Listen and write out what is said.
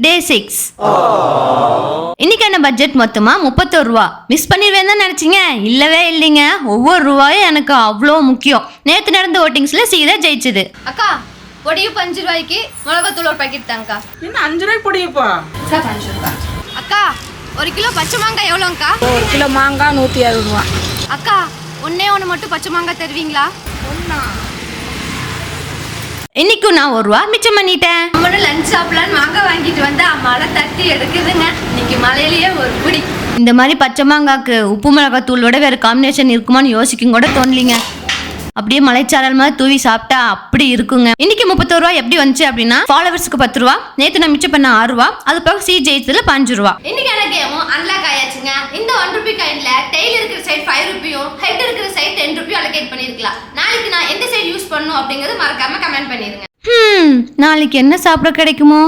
டே 6. இன்னைக்கான பட்ஜெட் மொத்தமா 31 ரூபா. மிஸ் பண்ணிடுவேன் தான் நினைச்சீங்க? இல்லவே இல்லைங்க. ஒவ்வொரு ரூபாயும் எனக்கு அவ்வளோ முக்கியம். நேற்று நடந்த ஓட்டிங்ஸ்ல சீதா ஜெயிச்சது. அக்கா பொடியும் 5 ரூபாய்க்கு மிளகாத்தூள் ஒரு பாக்கெட் தாங்கக்கா. என்ன 5 ரூபாய்க்கு பொடியப்பா? சார் 5 ரூபா. அக்கா 1 கிலோ பச்சை மாங்காய் எவ்வளோங்கக்கா? 1 கிலோ மாங்காய் 160 ரூபா. அக்கா ஒன்று மட்டும் பச்சை மாங்காய் தருவீங்களா? ஒண்ணா? இன்னைக்கும் நான் 1 ரூபா மிச்சம் பண்ணிட்டேன். நம்மளும் லஞ்ச் சாப்பிடலான்னு மாங்காய் வாங்கிட்டு வந்தா மழை தட்டி எடுக்குதுங்க. இன்னைக்கு மழையிலேயே ஒரு பிடி. இந்த மாதிரி பச்சை மாங்காய்க்கு உப்பு மிளகாய் தூளோட வேற காம்பினேஷன் இருக்குமான்னு யோசிக்கும் கூட தோணலிங்க. அப்படியே மலைச்சாரல் மாதிரி தூவி சாப்பிட்டா அப்படி இருக்குங்க. இன்னைக்கு 31 ரூபா எப்படி வந்துச்சு அப்படின்னா, ஃபாலோவர்ஸ்க்கு 10 ரூபா, நேற்று நான் மிச்சம் பண்ண 6 ரூபா, அது போக சி ஜெயிச்சதுல 5 ரூபா. இன்னைக்கான கேமும் அன்லாக் ஆயாச்சுங்க. இந்த 1 ரூபி காயின்ல டெய்ல் இருக்கிற சைடு 5 ரூபியும் ஹெட் இருக்கிற சைடு 10 ரூபியும் அலோகேட் பண்ணிருக்கலாம். நாளைக்கு நான் எந்த சைடு யூஸ் பண்ணணும் அப்படிங்கறது மறக்காம கமெண்ட் பண்ணிருங்க. நாளைக்கு என்ன சாப்பிட கிடைக்குமோ?